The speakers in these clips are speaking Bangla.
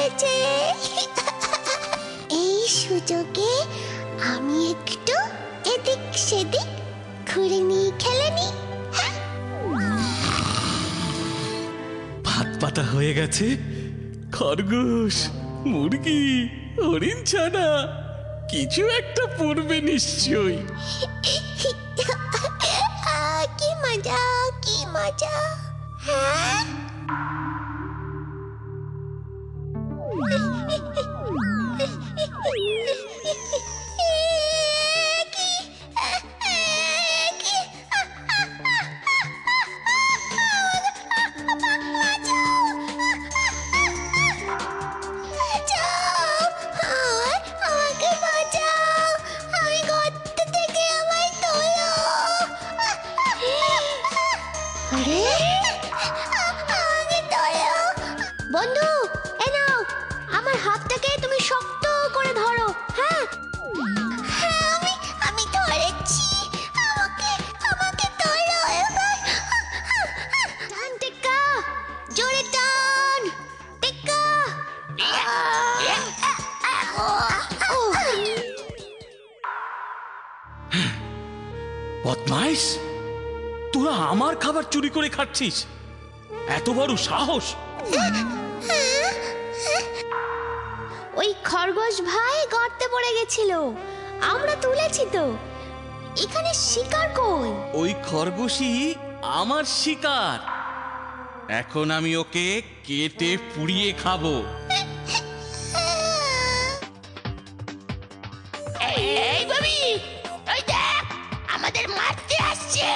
গেছে। এই সুযোগে আমি একটু এদিক সেদিক ঘুরে নিয়ে খেলে নি। ভাত পাতা হয়ে গেছে। খরগোশ, মুরগি, হরিণ ছানা কিছু একটা পড়বে নিশ্চয়ই। কি মজা, কি মজা। হ্যাঁ, বন্ধু, এ নাও আমার হাতটাকে তুমি শক্ত করে ধরো। হ্যাঁ, আমি ধরেছি। আমাকে ধরো এবার। টান টেক্কা, জোরে টান টেক্কা। বদমাইশ, তোরা আমার খাবার চুরি করে খাচ্ছিস? এত বড় সাহস! ওই খরগোশ ভাই গর্তে পড়ে গেছিল, আমরা তুলেছি তো। এখানে শিকার কই? ওই খরগোশই আমার শিকার। এখন আমি ওকে কেটে পুড়িয়ে খাবো। এই ভাবি, ওই দেখ আমাদের মারতে আসছে।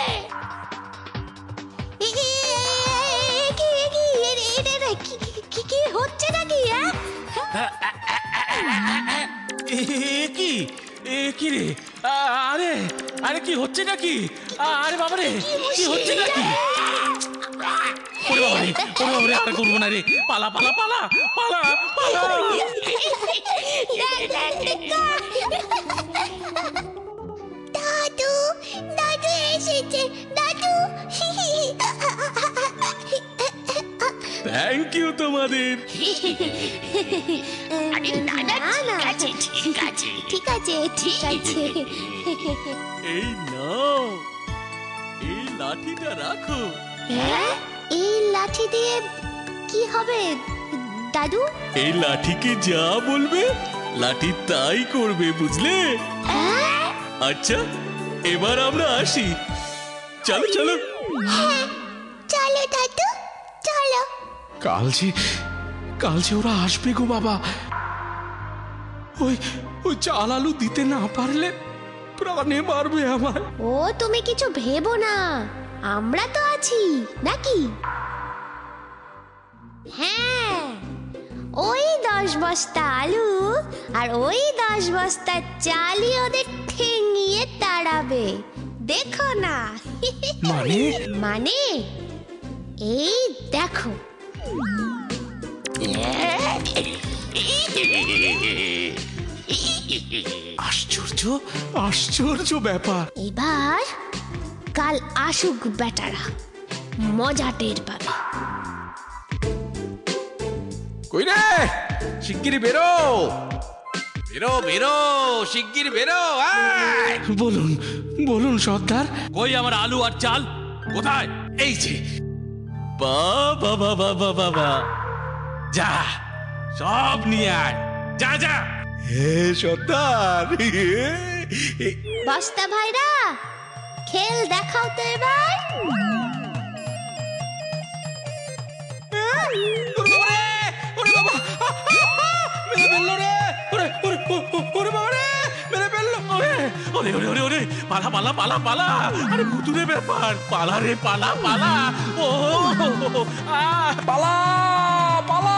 কি হচ্ছে নাকি? কি রে? আরে আরে কি হচ্ছে নাকি? আরে বাবারে, কি হচ্ছে নাকি? ওরে বাবারে, আর করবো না রে। পালা পালা পালা পালা পালা। দাদু, দাদু এসেছে, দাদু। থ্যাংক ইউ তোমাদের। ঠিক আছে, ঠিক আছে। এই নাও, এই লাঠিটা রাখো। হ্যাঁ, এই লাঠি দিয়ে কি হবে দাদু? এই লাঠিকে যা বলবে লাঠি তাই করবে, বুঝলে? আচ্ছা, এবার আমরা আসি। চলো চলো। হ্যাঁ, চলো দাদু, চলো। কাল যে ওরা আসবে গো বাবা। ওই চাল আলু দিতে না পারলে প্রাণে মারবে আমার। ও তুমি কিছু ভেবো না, আমরা তো আছি নাকি? হ্যাঁ, ওই 10 বস্তা আলু আর ওই 10 বস্তা চালই ওদের ঠেঙিয়ে তাড়াবে, দেখো না। মানে এই দেখো। আশ্চর্য ব্যাপার। এবার কাল আসুক বেটারা, মজা টের পাবে। কই রে? শিগগির বেরো, শিগগির বেরো। বলুন সর্দার। কই আমার আলু আর চাল কোথায়? এই যে। বাবা বাবা বাবা, যা সব নিয়ে আয়, যা যা। হে সর্দার। বস্তা ভাইরা, খেল দেখাও তো এবার। পালা পালা পালা পালা। আরে ভুতুরে ব্যাপার, পালা রে পালা পালা। ও পালা পালা।